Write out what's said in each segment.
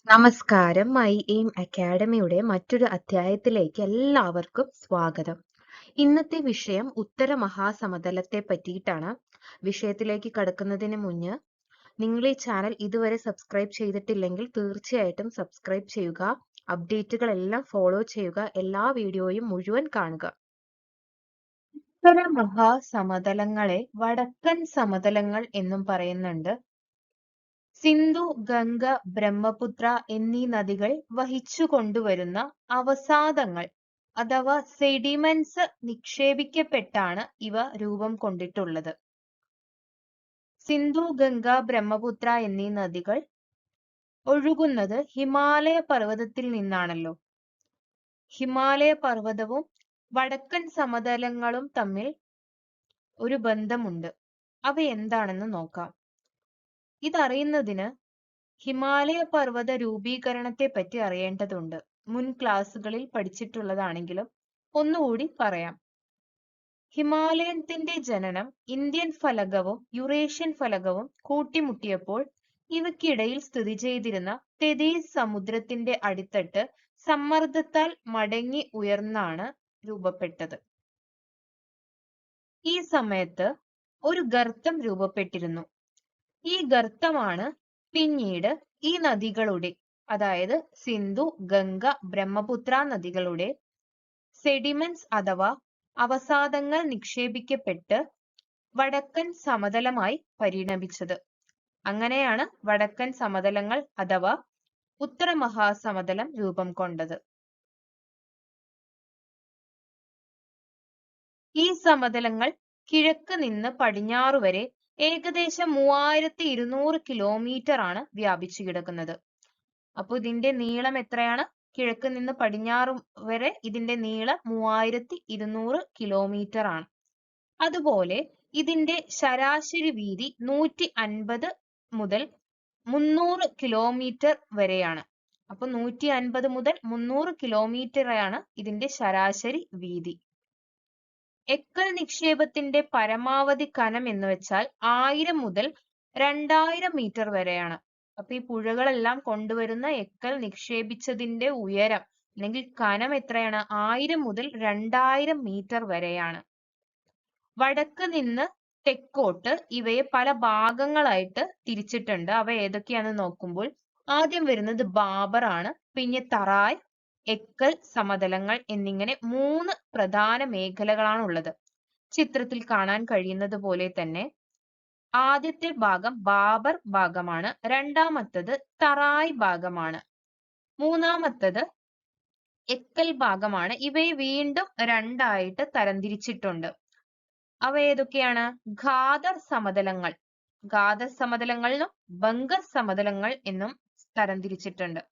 നമസ്കാരം. My aim അക്കാഡമിയുടെ മറ്റൊരു അധ്യായത്തിലേക്ക് എല്ലാവർക്കും സ്വാഗതം. ഇന്നത്തെ വിഷയം ഉത്തര മഹാസമതലത്തെ പറ്റിയിട്ടാണ്. വിഷയത്തിലേക്ക് കടക്കുന്നതിന് മുന്ന് നിങ്ങൾ ഈ ചാനൽ ഇതുവരെ സബ്സ്ക്രൈബ് ചെയ്തിട്ടില്ലെങ്കിൽ തീർച്ചയായിട്ടും സബ്സ്ക്രൈബ് ചെയ്യുക. അപ്ഡേറ്റുകൾ എല്ലാം ഫോളോ ചെയ്യുക. എല്ലാ വീഡിയോയും മുഴുവൻ കാണുക. ഉത്തര മഹാസമതലങ്ങളെ വടക്കൻ സമതലങ്ങൾ എന്നും പറയുന്നുണ്ട്. സിന്ധു, ഗംഗ, ബ്രഹ്മപുത്ര എന്നീ നദികൾ വഹിച്ചു കൊണ്ടുവരുന്ന അവസാദങ്ങൾ അഥവാ സെഡിമെന്റ്സ് നിക്ഷേപിക്കപ്പെട്ടാണ് ഇവ രൂപം കൊണ്ടിട്ടുള്ളത്. സിന്ധു, ഗംഗ, ബ്രഹ്മപുത്ര എന്നീ നദികൾ ഒഴുകുന്നത് ഹിമാലയ പർവ്വതത്തിൽ നിന്നാണല്ലോ. ഹിമാലയ പർവ്വതവും വടക്കൻ സമതലങ്ങളും തമ്മിൽ ഒരു ബന്ധമുണ്ട്. അവ എന്താണെന്ന് നോക്കാം. ഇതറിയുന്നതിന് ഹിമാലയ പർവ്വത രൂപീകരണത്തെ പറ്റി അറിയേണ്ടതുണ്ട്. മുൻ ക്ലാസ്സുകളിൽ പഠിച്ചിട്ടുള്ളതാണെങ്കിലും ഒന്നുകൂടി പറയാം. ഹിമാലയത്തിന്റെ ജനനം ഇന്ത്യൻ ഫലകവും യുറേഷ്യൻ ഫലകവും കൂട്ടിമുട്ടിയപ്പോൾ ഇവയ്ക്കിടയിൽ സ്ഥിതി ചെയ്തിരുന്ന തെതീസ് സമുദ്രത്തിന്റെ അടിത്തട്ട് സമ്മർദ്ദത്താൽ മടങ്ങി ഉയർന്നാണ് രൂപപ്പെട്ടത്. ഈ സമയത്ത് ഒരു ഗർത്തം രൂപപ്പെട്ടിരുന്നു. ഈ ഗർത്തമാണ് പിന്നീട് ഈ നദികളുടെ, അതായത് സിന്ധു, ഗംഗ, ബ്രഹ്മപുത്ര നദികളുടെ സെഡിമെന്റ്സ് അഥവാ അവസാദങ്ങൾ നിക്ഷേപിക്കപ്പെട്ട് വടക്കൻ സമതലമായി പരിണമിച്ചത്. അങ്ങനെയാണ് വടക്കൻ സമതലങ്ങൾ അഥവാ ഉത്തര മഹാസമതലം രൂപം കൊണ്ടത്. ഈ സമതലങ്ങൾ കിഴക്ക് നിന്ന് പടിഞ്ഞാറ് വരെ ഏകദേശം 3200 കിലോമീറ്റർ ആണ് വ്യാപിച്ചു കിടക്കുന്നത്. അപ്പൊ ഇതിന്റെ നീളം എത്രയാണ്? കിഴക്ക് നിന്ന് പടിഞ്ഞാറ് വരെ ഇതിന്റെ നീളം 3200 കിലോമീറ്റർ ആണ്. അതുപോലെ ഇതിന്റെ ശരാശരി വീതി 150 മുതൽ 300 കിലോമീറ്റർ വരെയാണ്. അപ്പൊ 150 മുതൽ 300 കിലോമീറ്റർ ആണ് ഇതിന്റെ ശരാശരി വീതി. എക്കൽ നിക്ഷേപത്തിന്റെ പരമാവധി കനം എന്ന് വെച്ചാൽ 1000 മുതൽ 2000 മീറ്റർ വരെയാണ്. അപ്പൊ ഈ പുഴകളെല്ലാം കൊണ്ടുവരുന്ന എക്കൽ നിക്ഷേപിച്ചതിന്റെ ഉയരം അല്ലെങ്കിൽ കനം എത്രയാണ്? 1000 മുതൽ 2000 മീറ്റർ വരെയാണ്. വടക്ക് നിന്ന് തെക്കോട്ട് ഇവയെ പല ഭാഗങ്ങളായിട്ട് തിരിച്ചിട്ടുണ്ട്. അവ ഏതൊക്കെയാണെന്ന് നോക്കുമ്പോൾ ആദ്യം വരുന്നത് ബാബർ ആണ്, പിന്നെ തറായ്, എക്കൽ സമതലങ്ങൾ എന്നിങ്ങനെ 3 പ്രധാന മേഖലകളാണ് ഉള്ളത്. ചിത്രത്തിൽ കാണാൻ കഴിയുന്നത് പോലെ തന്നെ ആദ്യത്തെ ഭാഗം ബാബർ ഭാഗമാണ്, രണ്ടാമത്തത് തറായ് ഭാഗമാണ്, മൂന്നാമത്തത് എക്കൽ ഭാഗമാണ്. ഇവയെ വീണ്ടും രണ്ടായിട്ട് തരംതിരിച്ചിട്ടുണ്ട്. അവ ഏതൊക്കെയാണ്? ഖാദർ സമതലങ്ങൾ, ഖാദർ സമതലങ്ങളിലും ബംഗർ സമതലങ്ങൾ എന്നും തരംതിരിച്ചിട്ടുണ്ട്.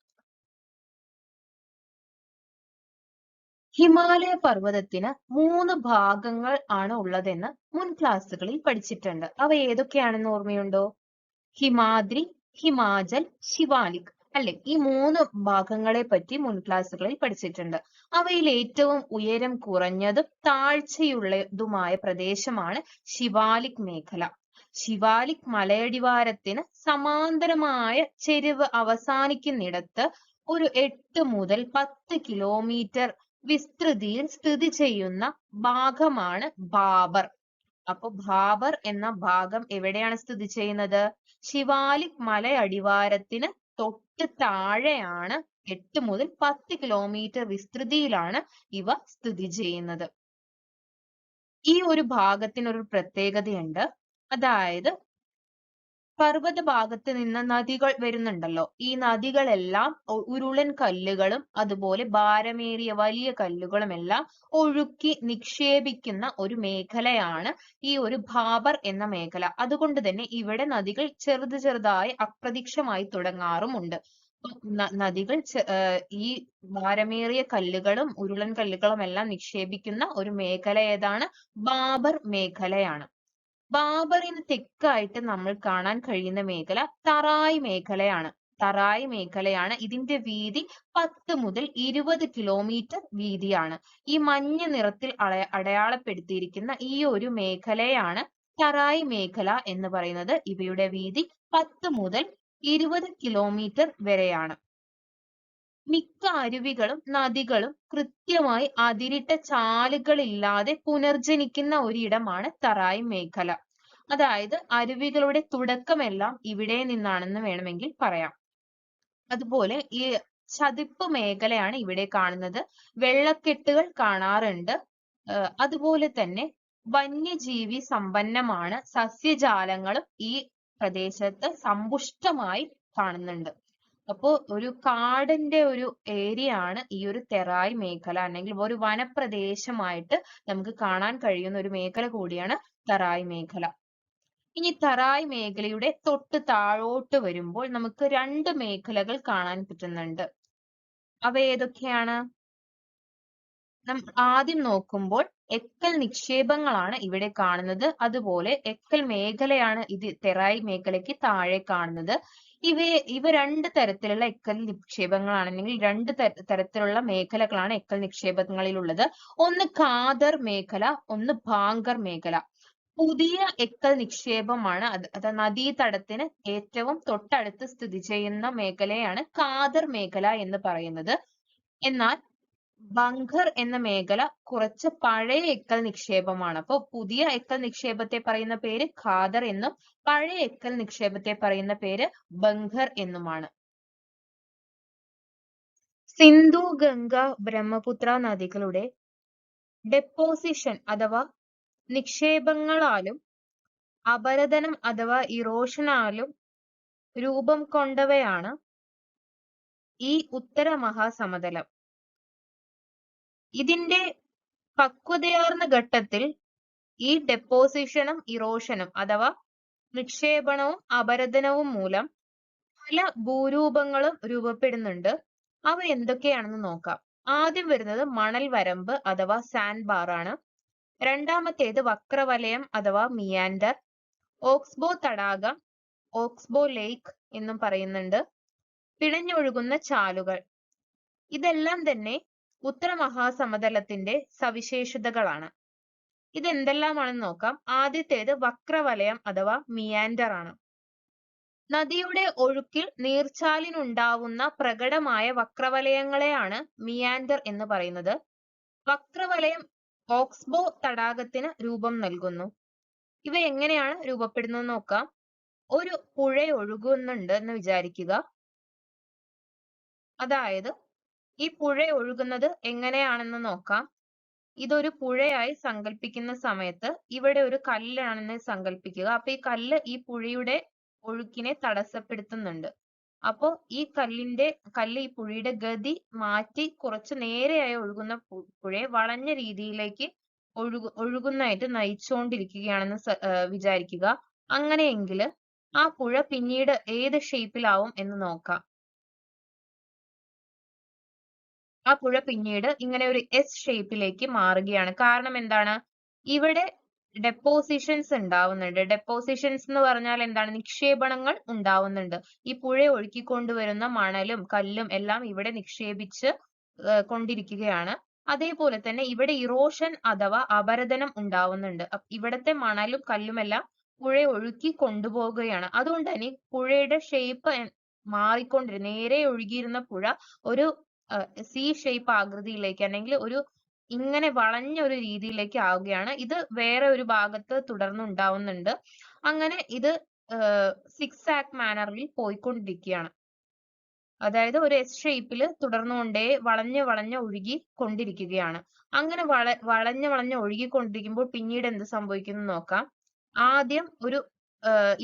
ഹിമാലയ പർവ്വതത്തിന് 3 ഭാഗങ്ങൾ ആണ് ഉള്ളതെന്ന് മുൻ ക്ലാസ്സുകളിൽ പഠിച്ചിട്ടുണ്ട്. അവ ഏതൊക്കെയാണെന്ന് ഓർമ്മയുണ്ടോ? ഹിമാദ്രി, ഹിമാചൽ, ശിവാലിക് അല്ലെ? ഈ 3 ഭാഗങ്ങളെ പറ്റി മുൻ ക്ലാസ്സുകളിൽ പഠിച്ചിട്ടുണ്ട്. അവയിൽ ഏറ്റവും ഉയരം കുറഞ്ഞതും താഴ്ചയുള്ളതുമായ പ്രദേശമാണ് ശിവാലിക് മേഖല. ശിവാലിക് മലയടിവാരത്തിന് സമാന്തരമായ ചെരിവ് അവസാനിക്കുന്നിടത്ത് ഒരു 8 മുതൽ 10 കിലോമീറ്റർ വിസ്തൃതിയിൽ സ്ഥിതി ചെയ്യുന്ന ഭാഗമാണ് ബാബർ. അപ്പൊ ബാബർ എന്ന ഭാഗം എവിടെയാണ് സ്ഥിതി ചെയ്യുന്നത്? ശിവാലിക് മലയടിവാരത്തിന് തൊട്ട് താഴെയാണ്. 8 മുതൽ 10 കിലോമീറ്റർ വിസ്തൃതിയിലാണ് ഇവ സ്ഥിതി ചെയ്യുന്നത്. ഈ ഒരു ഭാഗത്തിനൊരു പ്രത്യേകതയുണ്ട്. അതായത് പർവ്വത ഭാഗത്ത് നിന്ന് നദികൾ വരുന്നുണ്ടല്ലോ. ഈ നദികളെല്ലാം ഉരുളൻ കല്ലുകളും അതുപോലെ ഭാരമേറിയ വലിയ കല്ലുകളും എല്ലാം ഒഴുക്കി നിക്ഷേപിക്കുന്ന ഒരു മേഖലയാണ് ഈ ഒരു ബാബർ എന്ന മേഖല. അതുകൊണ്ട് തന്നെ ഇവിടെ നദികൾ ചെറുതായി അപ്രത്യക്ഷമായി തുടങ്ങാറുമുണ്ട്. നദികൾ ഈ ഭാരമേറിയ കല്ലുകളും ഉരുളൻ കല്ലുകളും എല്ലാം നിക്ഷേപിക്കുന്ന ഒരു മേഖല ഏതാണ്? ബാബർ മേഖലയാണ്. ബാബറിന് തെക്കായിട്ട് നമ്മൾ കാണാൻ കഴിയുന്ന മേഖല തറായ് മേഖലയാണ്. തറായ് മേഖലയാണ്. ഇതിന്റെ വീതി 10 മുതൽ 20 കിലോമീറ്റർ വീതിയാണ്. ഈ മഞ്ഞ നിറത്തിൽ അടയാളപ്പെടുത്തിയിരിക്കുന്ന ഈ ഒരു മേഖലയാണ് തറായ് മേഖല എന്ന് പറയുന്നത്. ഇവയുടെ വീതി 10 മുതൽ 20 കിലോമീറ്റർ വരെയാണ്. മിക്ക അരുവികളും നദികളും കൃത്യമായി അതിരിട്ട ചാലുകളില്ലാതെ പുനർജനിക്കുന്ന ഒരിടമാണ് തറായ് മേഖല. അതായത് അരുവികളുടെ തുടക്കമെല്ലാം ഇവിടെ നിന്നാണെന്ന് വേണമെങ്കിൽ പറയാം. അതുപോലെ ഈ ചതുപ്പ് മേഖലയാണ് ഇവിടെ കാണുന്നത്. വെള്ളക്കെട്ടുകൾ കാണാറുണ്ട്. അതുപോലെ തന്നെ വന്യജീവി സമ്പന്നമാണ്. സസ്യജാലങ്ങളും ഈ പ്രദേശത്ത് സമ്പുഷ്ടമായി കാണുന്നുണ്ട്. അപ്പോ ഒരു കാടിന്റെ ഒരു ഏരിയ ആണ് ഈ ഒരു തെറായ് മേഖല, അല്ലെങ്കിൽ ഒരു വനപ്രദേശമായിട്ട് നമുക്ക് കാണാൻ കഴിയുന്ന ഒരു മേഖല കൂടിയാണ് തറായ് മേഖല. ഇനി തറായ് മേഖലയുടെ തൊട്ട് താഴോട്ട് വരുമ്പോൾ നമുക്ക് രണ്ട് മേഖലകൾ കാണാൻ പറ്റുന്നുണ്ട്. അവ ഏതൊക്കെയാണ്? ആദ്യം നോക്കുമ്പോൾ എക്കൽ നിക്ഷേപങ്ങളാണ് ഇവിടെ കാണുന്നത്. അതുപോലെ എക്കൽ മേഖലയാണ് ഇത് തെറായ് മേഖലയ്ക്ക് താഴെ കാണുന്നത്. ഇവ രണ്ട് തരത്തിലുള്ള എക്കൽ നിക്ഷേപങ്ങളാണ്, അല്ലെങ്കിൽ രണ്ട് തരത്തിലുള്ള മേഖലകളാണ് എക്കൽ നിക്ഷേപങ്ങളിലുള്ളത്. ഒന്ന് ഖാദർ മേഖല, ഒന്ന് ഭാങ്കർ മേഖല. പുതിയ എക്കൽ നിക്ഷേപമാണ് അത് നദീതടത്തിന് ഏറ്റവും തൊട്ടടുത്ത് സ്ഥിതി ചെയ്യുന്ന മേഖലയാണ് ഖാദർ മേഖല എന്ന് പറയുന്നത്. എന്നാൽ ബങ്കർ എന്ന മേഖല കുറച്ച് പഴയ എക്കൽ നിക്ഷേപമാണ്. അപ്പോൾ പുതിയ എക്കൽ നിക്ഷേപത്തെ പറയുന്ന പേര് ഖാദർ എന്നും പഴയ എക്കൽ നിക്ഷേപത്തെ പറയുന്ന പേര് ബങ്കർ എന്നുമാണ്. സിന്ധു, ഗംഗ, ബ്രഹ്മപുത്ര നദികളുടെ ഡെപ്പോസിഷൻ അഥവാ നിക്ഷേപങ്ങളാലും അപരദനം അഥവാ ഇറോഷനാലും രൂപം കൊണ്ടവയാണ് ഈ ഉത്തര മഹാസമതലം. ഇതിന്റെ പക്വതയാർന്ന ഘട്ടത്തിൽ ഈ ഡെപ്പോസിഷനും ഇറോഷനും അഥവാ നിക്ഷേപണവും അപരദനവും മൂലം പല ഭൂരൂപങ്ങളും രൂപപ്പെടുന്നുണ്ട്. അവ എന്തൊക്കെയാണെന്ന് നോക്കാം. ആദ്യം വരുന്നത് മണൽ വരമ്പ് അഥവാ സാൻഡ് ബാർ ആണ്. രണ്ടാമത്തേത് വക്രവലയം അഥവാ മിയാൻഡർ, ഓക്സ്ബോ തടാകം, ഓക്സ്ബോ ലേക്ക് എന്നും പറയുന്നുണ്ട്, പിഴഞ്ഞൊഴുകുന്ന ചാലുകൾ. ഇതെല്ലാം തന്നെ ഉത്തര മഹാസമതലത്തിന്റെ സവിശേഷതകളാണ്. ഇതെന്തെല്ലാമാണെന്ന് നോക്കാം. ആദ്യത്തേത് വക്രവലയം അഥവാ മിയാൻഡർ ആണ്. നദിയുടെ ഒഴുക്കിൽ നീർച്ചാലിനുണ്ടാവുന്ന പ്രകടമായ വക്രവലയങ്ങളെയാണ് മിയാൻഡർ എന്ന് പറയുന്നത്. വക്രവലയം ഓക്സ്ബോ തടാകത്തിന് രൂപം നൽകുന്നു. ഇവ എങ്ങനെയാണ് രൂപപ്പെടുന്നത് നോക്കാം. ഒരു പുഴ ഒഴുകുന്നുണ്ട് എന്ന് വിചാരിക്കുക. അതായത് ഈ പുഴ ഒഴുകുന്നത് എങ്ങനെയാണെന്ന് നോക്കാം. ഇതൊരു പുഴയായി സങ്കല്പിക്കുന്ന സമയത്ത് ഇവിടെ ഒരു കല്ലാണെന്ന് സങ്കല്പിക്കുക. അപ്പൊ ഈ കല്ല് ഈ പുഴയുടെ ഒഴുക്കിനെ തടസ്സപ്പെടുത്തുന്നുണ്ട്. അപ്പോ ഈ കല്ല് ഈ പുഴയുടെ ഗതി മാറ്റി കുറച്ച് നേരെയായി ഒഴുകുന്ന പുഴയെ വളഞ്ഞ രീതിയിലേക്ക് ഒഴുകുന്നതായിട്ട് നയിച്ചുകൊണ്ടിരിക്കുകയാണെന്ന് വിചാരിക്കുക. അങ്ങനെയെങ്കിൽ ആ പുഴ പിന്നീട് ഏത് ഷേപ്പിലാവും എന്ന് നോക്കാം. ആ പുഴ പിന്നീട് ഇങ്ങനെ ഒരു എസ് ഷേപ്പിലേക്ക് മാറുകയാണ്. കാരണം എന്താണ്? ഇവിടെ ഡെപ്പോസിഷൻസ് ഉണ്ടാവുന്നുണ്ട്. ഡെപ്പോസിഷൻസ് എന്ന് പറഞ്ഞാൽ എന്താണ്? നിക്ഷേപണങ്ങൾ ഉണ്ടാവുന്നുണ്ട്. ഈ പുഴ ഒഴുക്കിക്കൊണ്ടുവരുന്ന മണലും കല്ലും എല്ലാം ഇവിടെ നിക്ഷേപിച്ച് കൊണ്ടിരിക്കുകയാണ്. അതേപോലെ തന്നെ ഇവിടെ ഇറോഷൻ അഥവാ അപരദനം ഉണ്ടാവുന്നുണ്ട്. ഇവിടത്തെ മണലും കല്ലുമെല്ലാം പുഴ ഒഴുക്കി കൊണ്ടുപോവുകയാണ്. അതുകൊണ്ട് തന്നെ പുഴയുടെ ഷേപ്പ് മാറിക്കൊണ്ടിരുന്നു. നേരെ ഒഴുകിയിരുന്ന പുഴ ഒരു സി ഷേപ്പ് ആകൃതിയിലേക്ക്, അല്ലെങ്കിൽ ഒരു ഇങ്ങനെ വളഞ്ഞ ഒരു രീതിയിലേക്ക് ആവുകയാണ്. ഇത് വേറെ ഒരു ഭാഗത്ത് തുടർന്നുണ്ടാവുന്നുണ്ട്. അങ്ങനെ ഇത് സിക്സാക് മാനറിൽ പോയിക്കൊണ്ടിരിക്കുകയാണ്. അതായത് ഒരു എസ് ഷേപ്പിൽ തുടർന്നുകൊണ്ടേ വളഞ്ഞ് ഒഴുകി കൊണ്ടിരിക്കുകയാണ്. അങ്ങനെ വളഞ്ഞ് ഒഴുകിക്കൊണ്ടിരിക്കുമ്പോൾ പിന്നീട് എന്ത് സംഭവിക്കുന്നു നോക്കാം. ആദ്യം ഒരു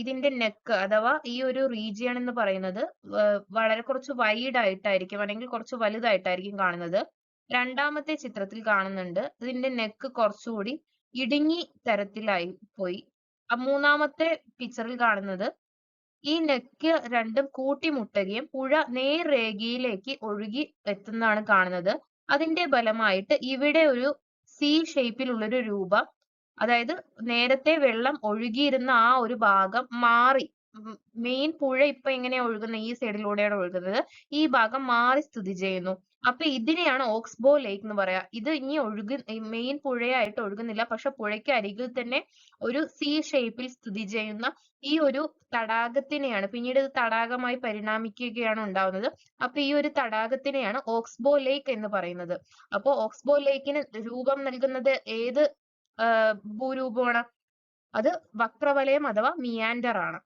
ഇതിന്റെ നെക്ക് അഥവാ ഈ ഒരു റീജിയൺ എന്ന് പറയുന്നത് വളരെ കുറച്ച് വൈഡ് ആയിട്ടായിരിക്കും, അല്ലെങ്കിൽ കുറച്ച് വലുതായിട്ടായിരിക്കും കാണുന്നത്. രണ്ടാമത്തെ ചിത്രത്തിൽ കാണുന്നുണ്ട് ഇതിന്റെ നെക്ക് കുറച്ചുകൂടി ഇടുങ്ങി തരത്തിലായി പോയി. മൂന്നാമത്തെ പിക്ചറിൽ കാണുന്നത് ഈ നെക്ക് രണ്ടും കൂട്ടിമുട്ടുകയും പുഴ നേർരേഖയിലേക്ക് ഒഴുകി എത്തുന്നതാണ് കാണുന്നത്. അതിന്റെ ഫലമായിട്ട് ഇവിടെ ഒരു സി ഷേപ്പിലുള്ളൊരു രൂപം, അതായത് നേരത്തെ വെള്ളം ഒഴുകിയിരുന്ന ആ ഒരു ഭാഗം മാറി മെയിൻ പുഴ ഇപ്പൊ എങ്ങനെയാ ഒഴുകുന്നത്, ഈ സൈഡിലൂടെയാണ് ഒഴുകുന്നത്. ഈ ഭാഗം മാറി സ്ഥിതി ചെയ്യുന്നു. അപ്പൊ ഇതിനെയാണ് ഓക്സ്ബോ ലേക്ക് എന്ന് പറയാ. ഇത് ഇനി മെയിൻ പുഴയായിട്ട് ഒഴുകുന്നില്ല, പക്ഷെ പുഴയ്ക്ക് അരികിൽ തന്നെ ഒരു സി ഷേപ്പിൽ സ്ഥിതി ചെയ്യുന്ന ഈ ഒരു തടാകത്തിനെയാണ്, പിന്നീട് ഇത് തടാകമായി പരിണാമിക്കുകയാണ് ഉണ്ടാവുന്നത്. അപ്പൊ ഈ ഒരു തടാകത്തിനെയാണ് ഓക്സ്ബോ ലേക്ക് എന്ന് പറയുന്നത്. അപ്പൊ ഓക്സ്ബോ ലേക്കിന് രൂപം നൽകുന്നത് ഏത് ഭൂരൂപമാണ്? അത് വക്രവലയം അഥവാ മിയാൻഡർ ആണ്.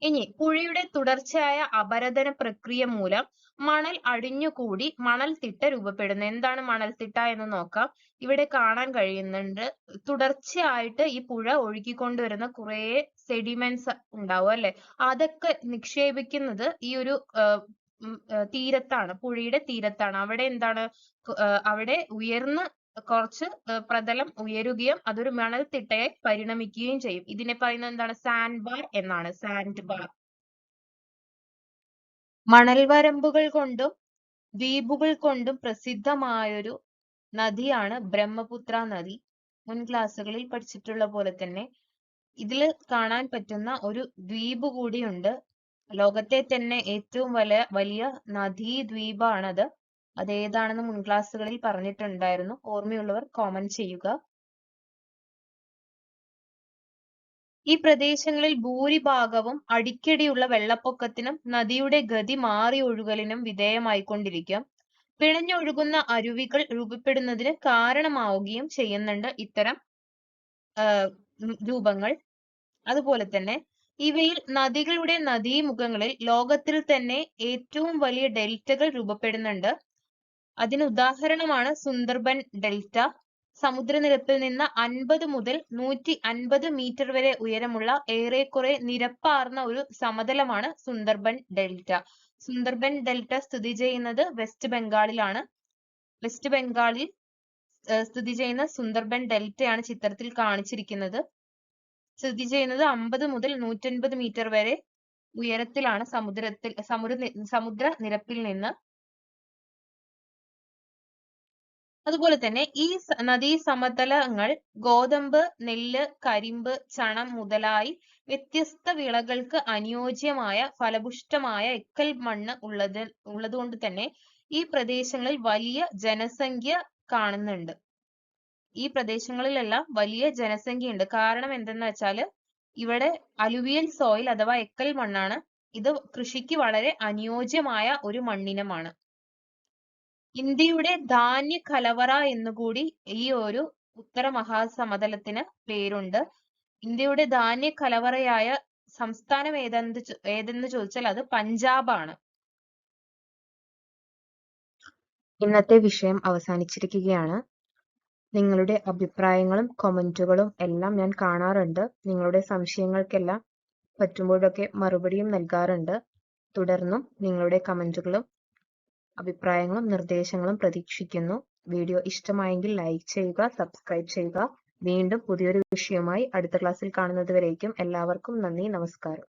ഇനി പുഴയുടെ തുടർച്ചയായ അപരദന പ്രക്രിയ മൂലം മണൽ അടിഞ്ഞുകൂടി മണൽത്തിട്ട രൂപപ്പെടുന്നു. എന്താണ് മണൽത്തിട്ട എന്ന് നോക്കാം. ഇവിടെ കാണാൻ കഴിയുന്നുണ്ട്, തുടർച്ചയായിട്ട് ഈ പുഴ ഒഴുകിക്കൊണ്ടുവരുന്ന കുറേ സെഡിമെന്റ്സ് ഉണ്ടാവും അല്ലെ. അതൊക്കെ നിക്ഷേപിക്കുന്നത് ഈ ഒരു തീരത്താണ്, പുഴയുടെ തീരത്താണ്. അവിടെ എന്താണ്, അവിടെ ഉയർന്ന് കുറച്ച് പ്രതലം ഉയരുകയും അതൊരു മണൽത്തിട്ടയായി പരിണമിക്കുകയും ചെയ്യും. ഇതിനെ പറയുന്നത് എന്താണ്? സാൻഡ് ബാർ എന്നാണ്. Sand bar. മണൽവരമ്പുകൾ കൊണ്ടും ദ്വീപുകൾ കൊണ്ടും പ്രസിദ്ധമായൊരു നദിയാണ് ബ്രഹ്മപുത്ര നദി. മുൻ ക്ലാസ്സുകളിൽ പഠിച്ചിട്ടുള്ള പോലെ തന്നെ ഇതിൽ കാണാൻ പറ്റുന്ന ഒരു ദ്വീപ് കൂടിയുണ്ട്. ലോകത്തെ തന്നെ ഏറ്റവും വലിയ നദീദ്വീപാണത്. അതേതാണെന്ന് മുൻ ക്ലാസ്സുകളിൽ പറഞ്ഞിട്ടുണ്ടായിരുന്നു. ഓർമ്മയുള്ളവർ കോമന്റ് ചെയ്യുക. ഈ പ്രദേശങ്ങളിൽ ഭൂരിഭാഗവും അടിക്കടിയുള്ള വെള്ളപ്പൊക്കത്തിനും നദിയുടെ ഗതി മാറി ഒഴുകലിനും വിധേയമായിക്കൊണ്ടിരിക്കും. പിണഞ്ഞൊഴുകുന്ന അരുവികൾ രൂപപ്പെടുന്നതിന് കാരണമാവുകയും ചെയ്യുന്നുണ്ട് ഇത്തരം രൂപങ്ങൾ. അതുപോലെ തന്നെ ഇവയിൽ നദികളുടെ നദീമുഖങ്ങളിൽ ലോകത്തിൽ തന്നെ ഏറ്റവും വലിയ ഡെൽറ്റകൾ രൂപപ്പെടുന്നുണ്ട്. അതിന് ഉദാഹരണമാണ് സുന്ദർബൻ ഡെൽറ്റ. സമുദ്രനിരപ്പിൽ നിന്ന് 50 മുതൽ 150 മീറ്റർ വരെ ഉയരമുള്ള ഏറെക്കുറെ നിരപ്പാർന്ന ഒരു സമതലമാണ് സുന്ദർബൻ ഡെൽറ്റ. സുന്ദർബൻ ഡെൽറ്റ സ്ഥിതി ചെയ്യുന്നത് വെസ്റ്റ് ബംഗാളിലാണ്. വെസ്റ്റ് ബംഗാളിൽ സ്ഥിതി ചെയ്യുന്ന സുന്ദർബൻ ഡെൽറ്റയാണ് ചിത്രത്തിൽ കാണിച്ചിരിക്കുന്നത്. സ്ഥിതി ചെയ്യുന്നത് 50 മുതൽ 150 മീറ്റർ വരെ ഉയരത്തിലാണ് സമുദ്രനിരപ്പിൽ നിന്ന്. അതുപോലെ തന്നെ ഈ നദീ സമതലങ്ങൾ ഗോതമ്പ്, നെല്ല്, കരിമ്പ്, ചണം മുതലായി വ്യത്യസ്ത വിളകൾക്ക് അനുയോജ്യമായ ഫലപുഷ്ടമായ എക്കൽ മണ്ണ് ഉള്ളതുകൊണ്ട് തന്നെ ഈ പ്രദേശങ്ങളിൽ വലിയ ജനസംഖ്യ കാണുന്നുണ്ട്. ഈ പ്രദേശങ്ങളിലെല്ലാം വലിയ ജനസംഖ്യയുണ്ട്. കാരണം എന്തെന്ന് വെച്ചാല് ഇവിടെ അലുവിയൽ സോയിൽ അഥവാ എക്കൽ മണ്ണാണ്. ഇത് കൃഷിക്ക് വളരെ അനുയോജ്യമായ ഒരു മണ്ണിനമാണ്. ഇന്ത്യയുടെ ധാന്യ കലവറ എന്നുകൂടി ഈ ഒരു ഉത്തര മഹാസമതലത്തിന് പേരുണ്ട്. ഇന്ത്യയുടെ ധാന്യ കലവറയായ സംസ്ഥാനം ഏതെന്ന് ചോദിച്ചാൽ അത് പഞ്ചാബാണ്. ഇന്നത്തെ വിഷയം അവസാനിച്ചിരിക്കുകയാണ്. നിങ്ങളുടെ അഭിപ്രായങ്ങളും കമന്റുകളും എല്ലാം ഞാൻ കാണാറുണ്ട്. നിങ്ങളുടെ സംശയങ്ങൾക്കെല്ലാം പറ്റുമ്പോഴൊക്കെ മറുപടിയും നൽകാറുണ്ട്. തുടർന്നും നിങ്ങളുടെ കമന്റുകളും അഭിപ്രായങ്ങളും നിർദ്ദേശങ്ങളും പ്രതീക്ഷിക്കുന്നു. വീഡിയോ ഇഷ്ടമായെങ്കിൽ ലൈക്ക് ചെയ്യുക, സബ്സ്ക്രൈബ് ചെയ്യുക. വീണ്ടും പുതിയൊരു വിഷയവുമായി അടുത്ത ക്ലാസ്സിൽ കാണുന്നത് വരേക്കും എല്ലാവർക്കും നന്ദി, നമസ്കാരം.